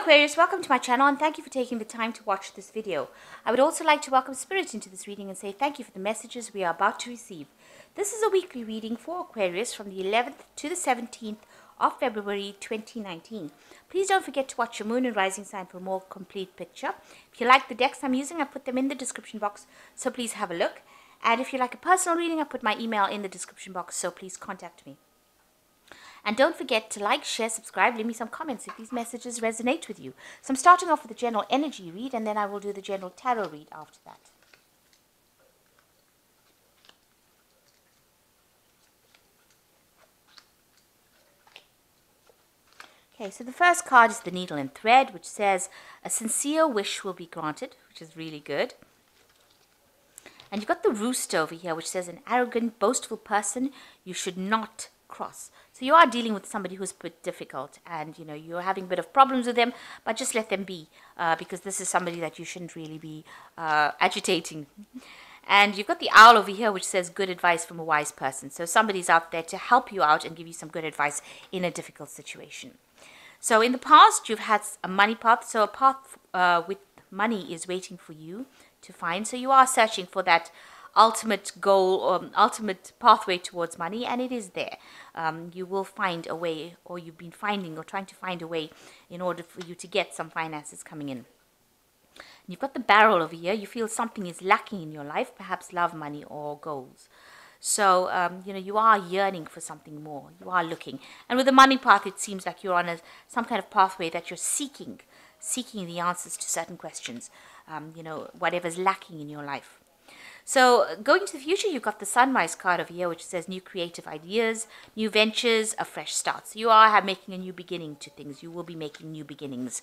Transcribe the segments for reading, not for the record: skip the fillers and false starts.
Aquarius, welcome to my channel and thank you for taking the time to watch this video. I would also like to welcome Spirit into this reading and say thank you for the messages we are about to receive. This is a weekly reading for Aquarius from the 11th to the 17th of February 2019. Please don't forget to watch your moon and rising sign for a more complete picture. If you like the decks I'm using, I put them in the description box, so please have a look. And if you like a personal reading, I put my email in the description box, so please contact me. And don't forget to like, share, subscribe, leave me some comments if these messages resonate with you. So I'm starting off with the general energy read, and then I will do the general tarot read after that. Okay, so the first card is the Needle and Thread, which says, a sincere wish will be granted, which is really good. And you've got the Rooster over here, which says, an arrogant, boastful person you should not cross. So you are dealing with somebody who's a bit difficult, and you're having a bit of problems with them, but just let them be, because this is somebody that you shouldn't really be agitating. And you've got the Owl over here, which says good advice from a wise person. So somebody's out there to help you out and give you some good advice in a difficult situation. So in the past, you've had a money path. So a path with money is waiting for you to find. So you are searching for that ultimate goal or ultimate pathway towards money, and it is there. You will find a way, or you've been finding or trying to find a way in order for you to get some finances coming in. And you've got the Barrel over here. You feel something is lacking in your life, perhaps love, money, or goals. So, you are yearning for something more. You are looking. And with the money path, it seems like you're on some kind of pathway that you're seeking the answers to certain questions, whatever's lacking in your life. So going to the future, you've got the Sunrise card over here, which says new creative ideas, new ventures, a fresh start. So you are making a new beginning to things. You will be making new beginnings.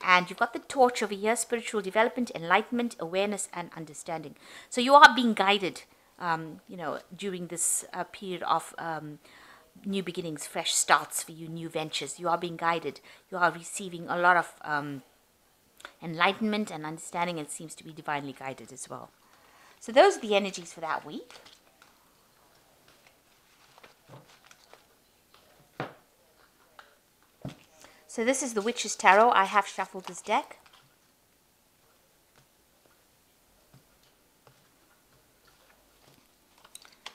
And you've got the Torch over here, spiritual development, enlightenment, awareness, and understanding. So you are being guided, during this period of new beginnings, fresh starts for you, new ventures. You are being guided. You are receiving a lot of enlightenment and understanding. It seems to be divinely guided as well. So those are the energies for that week. So this is the Witch's Tarot. I have shuffled this deck.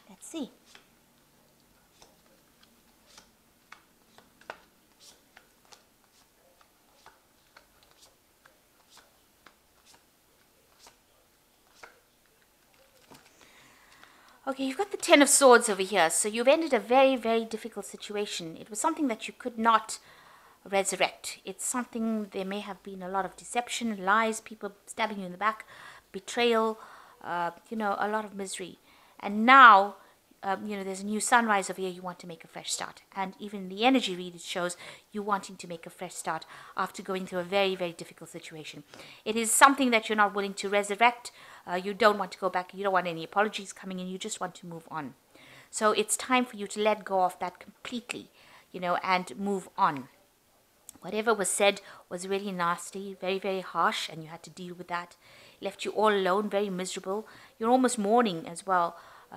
Let's see. Okay, you've got the Ten of Swords over here. So you've ended a very, very difficult situation. It was something that you could not resurrect. It's something, there may have been a lot of deception, lies, people stabbing you in the back, betrayal, a lot of misery. And now, there's a new sunrise over here. You want to make a fresh start. And even the energy read, it shows you wanting to make a fresh start after going through a very, very difficult situation. It is something that you're not willing to resurrect. You don't want to go back. You don't want any apologies coming in. You just want to move on. So it's time for you to let go of that completely, and move on. Whatever was said was really nasty, very, very harsh, and you had to deal with that. It left you all alone, very miserable. You're almost mourning as well.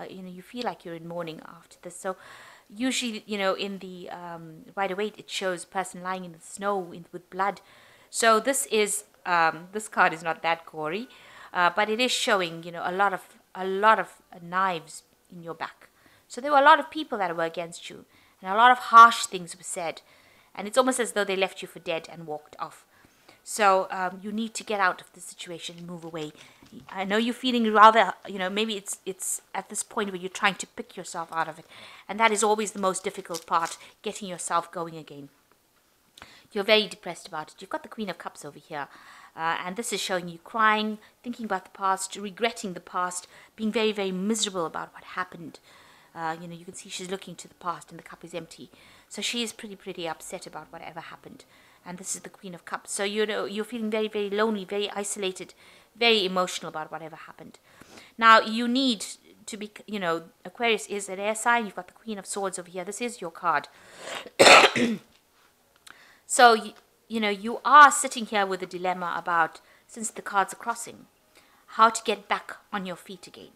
You feel like you're in mourning after this. So usually, in the right away, it shows a person lying in the snow with blood. So this card is not that gory. But it is showing, a lot of knives in your back. So there were a lot of people that were against you, and a lot of harsh things were said, and it's almost as though they left you for dead and walked off. So you need to get out of the situation and move away. I know you're feeling rather, maybe it's at this point where you're trying to pick yourself out of it, and that is always the most difficult part, getting yourself going again. You're very depressed about it. You've got the Queen of Cups over here. And this is showing you crying, thinking about the past, regretting the past, being very, very miserable about what happened. You can see she's looking to the past and the cup is empty. So she is pretty upset about whatever happened. And this is the Queen of Cups. So, you're feeling very, very lonely, very isolated, very emotional about whatever happened. Now, you need to be, Aquarius is an air sign. You've got the Queen of Swords over here. This is your card. So, you are sitting here with a dilemma about, since the cards are crossing, how to get back on your feet again.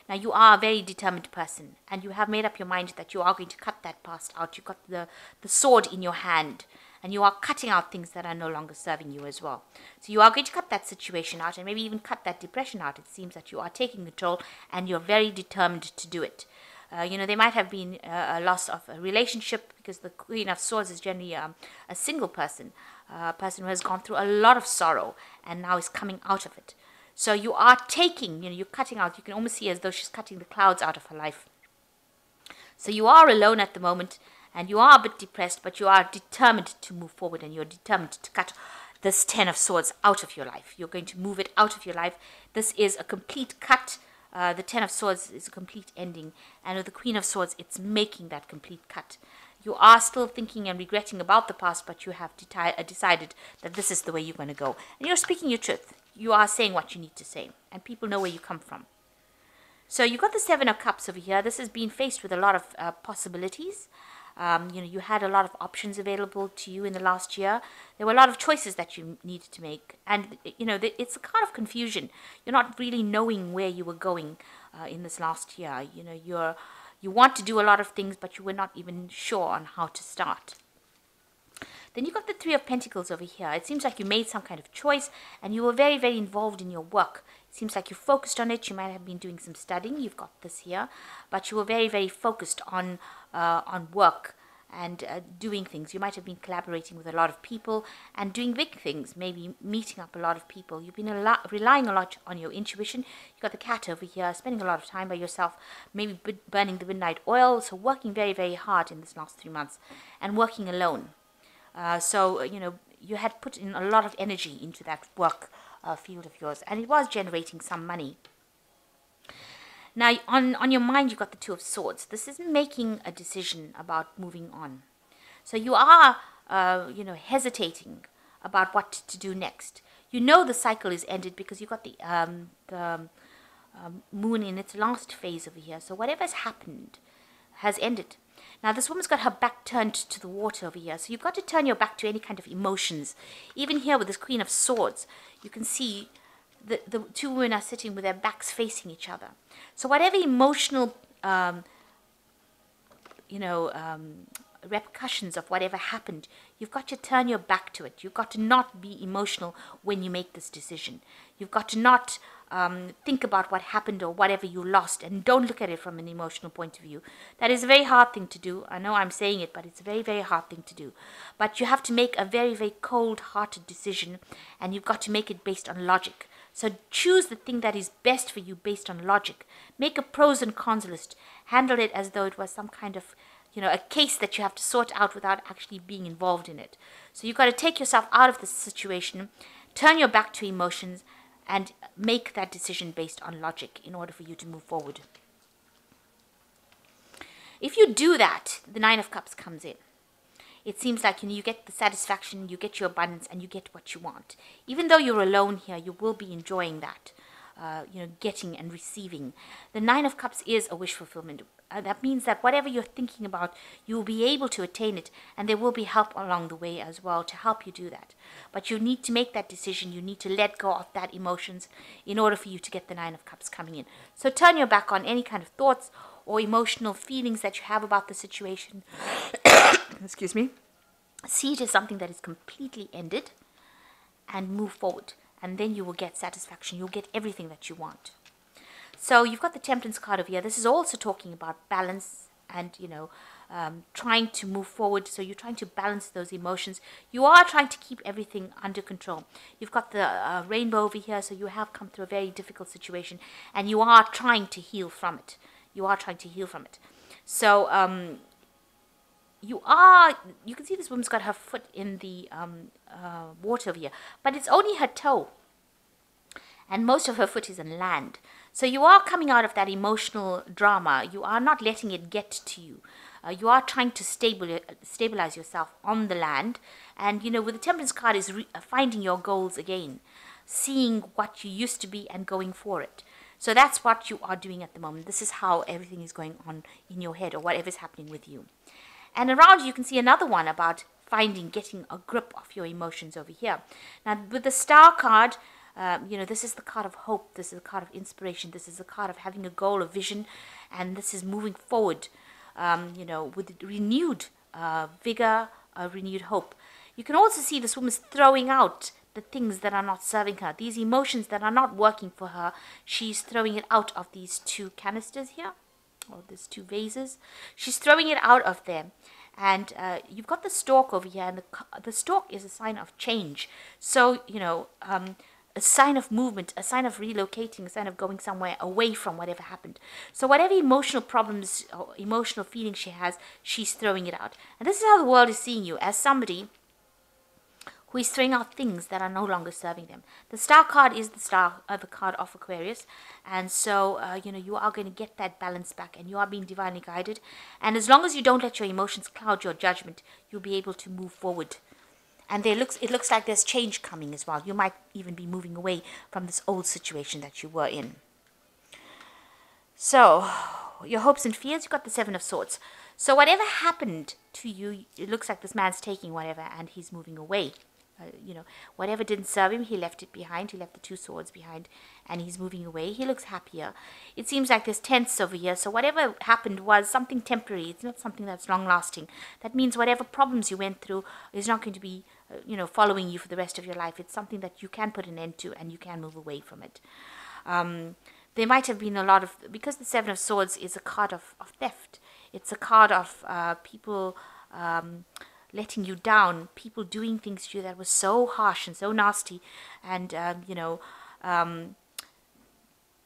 Now, you are a very determined person, and you have made up your mind that you are going to cut that past out. You've got the sword in your hand, and you are cutting out things that are no longer serving you as well. So you are going to cut that situation out and maybe even cut that depression out. It seems that you are taking control and you're very determined to do it. There might have been a loss of a relationship, because the Queen of Swords is generally a single person, a person who has gone through a lot of sorrow and now is coming out of it. So you are taking, you're cutting out. You can almost see as though she's cutting the clouds out of her life. So you are alone at the moment, and you are a bit depressed, but you are determined to move forward, and you're determined to cut this Ten of Swords out of your life. You're going to move it out of your life. This is a complete cut. The Ten of Swords is a complete ending, and with the Queen of Swords, it's making that complete cut. You are still thinking and regretting about the past, but you have decided that this is the way you're going to go. And you're speaking your truth. You are saying what you need to say, and people know where you come from. So you've got the Seven of Cups over here. This has been faced with a lot of possibilities. You had a lot of options available to you in the last year. There were a lot of choices that you needed to make. And, it's a kind of confusion. You're not really knowing where you were going in this last year. You want to do a lot of things, but you were not even sure on how to start. Then you've got the Three of Pentacles over here. It seems like you made some kind of choice and you were very, very involved in your work. It seems like you focused on it. You might have been doing some studying. You've got this here. But you were very, very focused on work and doing things. You might have been collaborating with a lot of people and doing big things, maybe meeting up a lot of people. You've been relying a lot on your intuition. You've got the cat over here, spending a lot of time by yourself, maybe burning the midnight oil. So working very, very hard in this last 3 months and working alone. You had put in a lot of energy into that work field of yours, and it was generating some money. Now, on your mind, you've got the Two of Swords. This is making a decision about moving on. So you are, hesitating about what to do next. You know the cycle is ended because you've got the moon in its last phase over here. So whatever has happened has ended. Now, this woman's got her back turned to the water over here. So you've got to turn your back to any kind of emotions. Even here with this Queen of Swords, you can see the two women are sitting with their backs facing each other. So whatever emotional, repercussions of whatever happened, you've got to turn your back to it. You've got to not be emotional when you make this decision. You've got to not think about what happened or whatever you lost, and don't look at it from an emotional point of view. That is a very hard thing to do. I know I'm saying it, but it's a very, very hard thing to do. But you have to make a very, very cold-hearted decision, and you've got to make it based on logic. So choose the thing that is best for you based on logic. Make a pros and cons list. Handle it as though it was some kind of, a case that you have to sort out without actually being involved in it. So you've got to take yourself out of this situation, turn your back to emotions, and make that decision based on logic in order for you to move forward. If you do that, the Nine of Cups comes in. It seems like you get the satisfaction, you get your abundance, and you get what you want. Even though you're alone here, you will be enjoying that, getting and receiving. The Nine of Cups is a wish fulfillment. That means that whatever you're thinking about, you will be able to attain it, and there will be help along the way as well to help you do that. But you need to make that decision. You need to let go of that emotions in order for you to get the Nine of Cups coming in. So turn your back on any kind of thoughts or emotional feelings that you have about the situation. Excuse me. See it as something that is completely ended and move forward. And then you will get satisfaction. You'll get everything that you want. So you've got the Temperance card over here. This is also talking about balance and, trying to move forward. So you're trying to balance those emotions. You are trying to keep everything under control. You've got the rainbow over here. So you have come through a very difficult situation and you are trying to heal from it. You are trying to heal from it. So you can see this woman's got her foot in the water over here, but it's only her toe. And most of her foot is on land. So you are coming out of that emotional drama. You are not letting it get to you. You are trying to stabilize yourself on the land. And, with the Temperance card is finding your goals again. Seeing what you used to be and going for it. So that's what you are doing at the moment. This is how everything is going on in your head or whatever's happening with you. And around you can see another one about getting a grip of your emotions over here. Now, with the Star card, this is the card of hope. This is the card of inspiration. This is the card of having a goal, a vision, and this is moving forward, with renewed vigor, renewed hope. You can also see this woman's throwing out the things that are not serving her. These emotions that are not working for her, she's throwing it out of these two canisters here, or these two vases. She's throwing it out of them. And you've got the stork over here, and the stork is a sign of change. So, a sign of movement, a sign of relocating, a sign of going somewhere away from whatever happened. So whatever emotional problems or emotional feelings she has, she's throwing it out. And this is how the world is seeing you, as somebody who is throwing out things that are no longer serving them. The star card is the card of Aquarius, and so you are going to get that balance back, and you are being divinely guided. And as long as you don't let your emotions cloud your judgment, you'll be able to move forward. And it looks like there's change coming as well. You might even be moving away from this old situation that you were in. So, your hopes and fears, you got the Seven of Swords. So whatever happened to you, it looks like this man's taking whatever and he's moving away. Whatever didn't serve him, he left it behind. He left the two swords behind, and he's moving away. He looks happier. It seems like there's tense over here. So whatever happened was something temporary. It's not something that's long-lasting. That means whatever problems you went through is not going to be, following you for the rest of your life. It's something that you can put an end to, and you can move away from it. There might have been a lot of, because the Seven of Swords is a card of theft. It's a card of people letting you down, people doing things to you that was so harsh and so nasty, and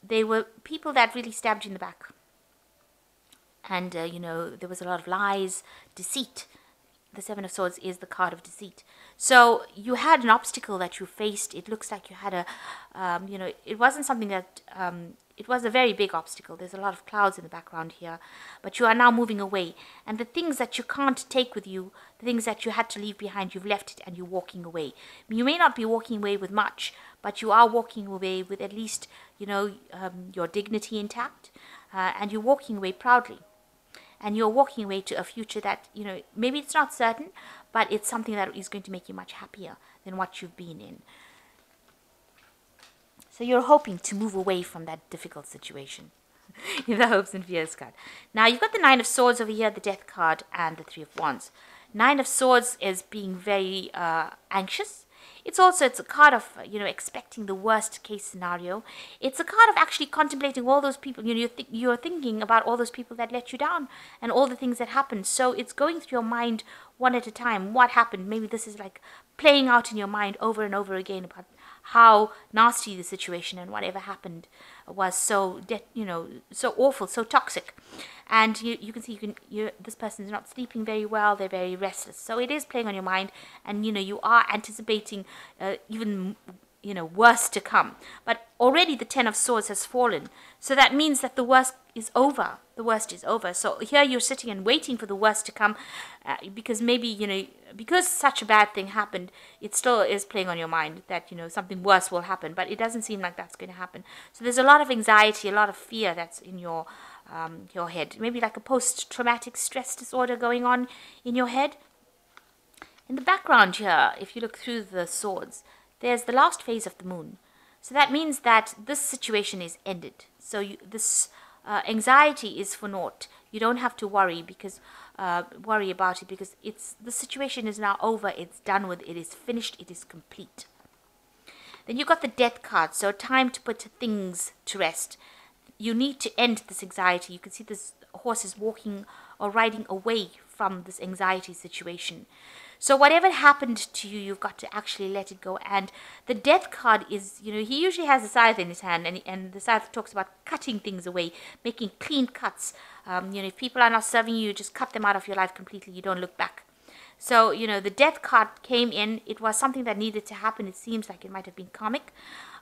they were people that really stabbed you in the back, and there was a lot of lies, deceit. The Seven of Swords is the card of deceit. So you had an obstacle that you faced. It looks like you had it wasn't something that it was a very big obstacle. There's a lot of clouds in the background here. But you are now moving away. And the things that you can't take with you, the things that you had to leave behind, you've left it and you're walking away. You may not be walking away with much, but you are walking away with at least, your dignity intact. And you're walking away proudly. And you're walking away to a future that, maybe it's not certain, but it's something that is going to make you much happier than what you've been in. So you're hoping to move away from that difficult situation. In the hopes and fears card. Now you've got the Nine of Swords over here, the Death card, and the Three of Wands. Nine of Swords is being very anxious. It's a card of, expecting the worst case scenario. It's a card of actually contemplating all those people. You're thinking about all those people that let you down and all the things that happened. So it's going through your mind one at a time. What happened? Maybe this is like playing out in your mind over and over again about how nasty the situation and whatever happened was so awful, so toxic. And you can see this person is not sleeping very well. They're very restless. So it is playing on your mind, and you are anticipating even worse to come. But already the Ten of Swords has fallen. So that means that the worst is over. The worst is over. So here you're sitting and waiting for the worst to come, because maybe, because such a bad thing happened, it still is playing on your mind that, something worse will happen. But it doesn't seem like that's going to happen. So there's a lot of anxiety, a lot of fear that's in your head. Maybe like a post-traumatic stress disorder going on in your head. In the background here, if you look through the swords, there's the last phase of the moon. So that means that this situation is ended. So this anxiety is for naught. You don't have to worry about it, because the situation is now over. It's done with. It is finished. It is complete. Then you've got the Death card. So time to put things to rest. You need to end this anxiety. You can see this horse is walking or riding away from this anxiety situation. So whatever happened to you, you've got to actually let it go. And the Death card is, he usually has a scythe in his hand, and the scythe talks about cutting things away, making clean cuts. If people are not serving you, just cut them out of your life completely. You don't look back. So, the Death card came in. It was something that needed to happen. It seems like it might have been karmic.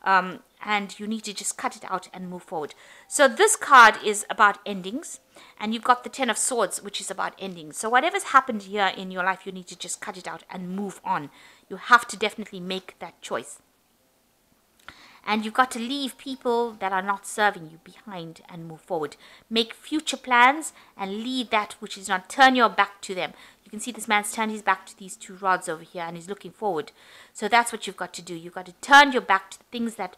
And you need to just cut it out and move forward. So this card is about endings. And you've got the Ten of Swords, which is about endings. So whatever's happened here in your life, you need to just cut it out and move on. You have to definitely make that choice. And you've got to leave people that are not serving you behind and move forward. Make future plans and leave that which is not. Turn your back to them. You can see this man's turned his back to these two rods over here, and he's looking forward. So that's what you've got to do. You've got to turn your back to the things that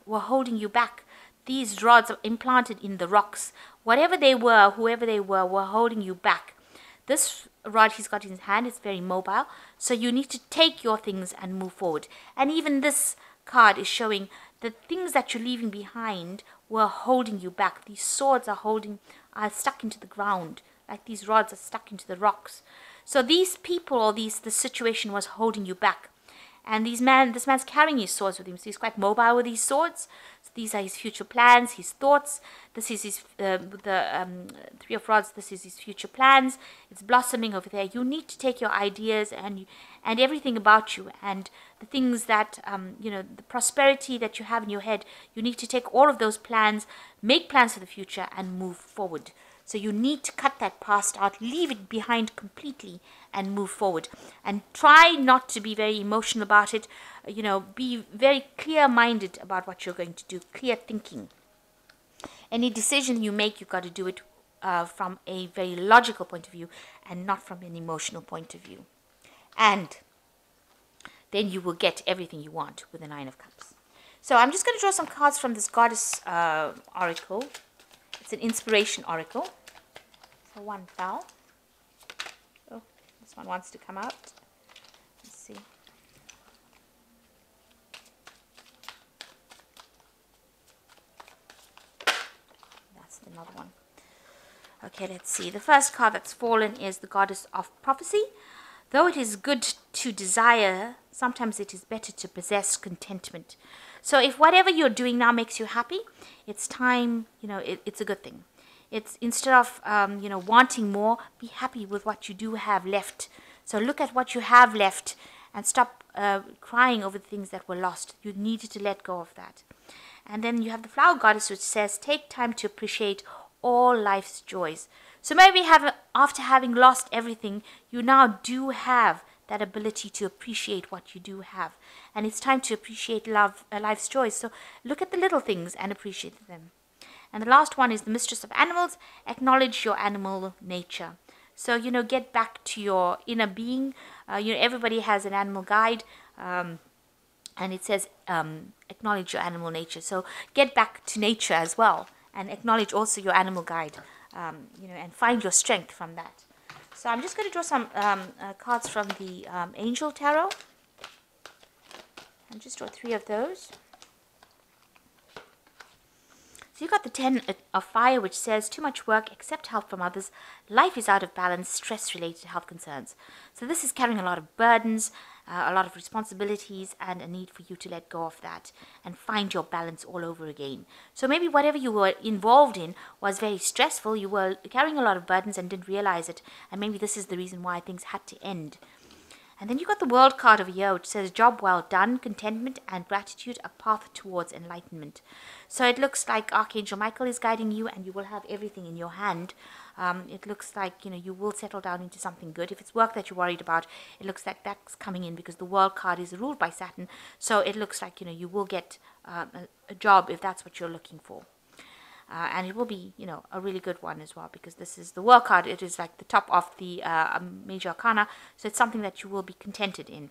were holding you back. These rods are implanted in the rocks. Whatever they were, whoever they were holding you back. This rod he's got in his hand is very mobile. So you need to take your things and move forward. And even this card is showing the things that you're leaving behind were holding you back. These swords are stuck into the ground, like these rods are stuck into the rocks. So these people or the situation was holding you back. And this man's carrying his swords with him, so he's quite mobile with these swords. So these are his future plans, his thoughts. This is his Three of Rods. This is his future plans. It's blossoming over there. You need to take your ideas and everything about you and the things that the prosperity that you have in your head. You need to take all of those plans, make plans for the future, and move forward. So you need to cut that past out, leave it behind completely, and move forward. And try not to be very emotional about it. Be very clear-minded about what you're going to do, clear thinking. Any decision you make, you've got to do it from a very logical point of view and not from an emotional point of view. And then you will get everything you want with the Nine of Cups. So I'm just going to draw some cards from this Goddess Oracle. It's an inspiration oracle. So one fell. Oh, this one wants to come out. Let's see. That's another one. Okay, let's see. The first card that's fallen is the Goddess of Prophecy. Though it is good to desire, sometimes it is better to possess contentment. So if whatever you're doing now makes you happy, it's time, it's a good thing. It's instead of, wanting more, be happy with what you do have left. So look at what you have left and stop crying over the things that were lost. You needed to let go of that. And then you have the Flower Goddess, which says, take time to appreciate all life's joys. So maybe after having lost everything, you now do have that ability to appreciate what you do have. And it's time to appreciate life's joys. So look at the little things and appreciate them. And the last one is the Mistress of Animals. Acknowledge your animal nature. So, get back to your inner being. Everybody has an animal guide. And it says, acknowledge your animal nature. So get back to nature as well. And acknowledge also your animal guide. And find your strength from that. So I'm just going to draw some cards from the Angel Tarot. And just draw 3 of those. So you've got the 10 of Fire, which says, too much work, accept help from others. Life is out of balance, stress-related health concerns. So this is carrying a lot of burdens, a lot of responsibilities, and a need for you to let go of that and find your balance all over again. So maybe whatever you were involved in was very stressful. You were carrying a lot of burdens and didn't realize it. And maybe this is the reason why things had to end. And then you got the World card over here, which says, job well done, contentment and gratitude, a path towards enlightenment. So it looks like Archangel Michael is guiding you and you will have everything in your hand. It looks like, you will settle down into something good. If it's work that you're worried about, it looks like that's coming in because the World card is ruled by Saturn. So it looks like, you will get a job if that's what you're looking for. And it will be, a really good one as well, because this is the World card. It is like the top of the Major Arcana, so it's something that you will be contented in.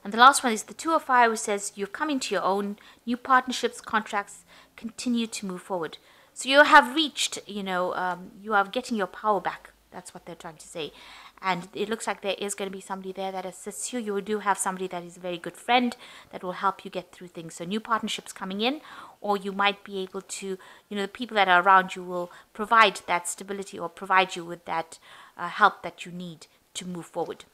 And the last one is the Two of Fire, which says you've come into your own, new partnerships, contracts, continue to move forward. So you have reached, you are getting your power back. That's what they're trying to say. And it looks like there is going to be somebody there that assists you. You do have somebody that is a very good friend that will help you get through things. So new partnerships coming in, or you might be able to, the people that are around you will provide that stability or provide you with that help that you need to move forward.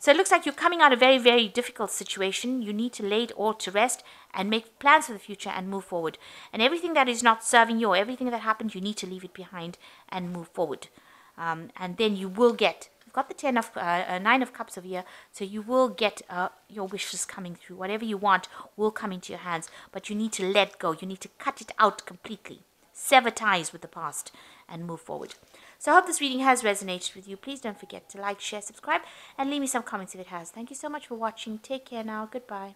So it looks like you're coming out of a very, very difficult situation. You need to lay it all to rest and make plans for the future and move forward. And everything that is not serving you or everything that happened, you need to leave it behind and move forward. And then you will get, you've got the 9 of Cups over here, so you will get your wishes coming through. Whatever you want will come into your hands, but you need to let go. You need to cut it out completely. Sever ties with the past and move forward. So I hope this reading has resonated with you. Please don't forget to like, share, subscribe, and leave me some comments if it has. Thank you so much for watching. Take care now. Goodbye.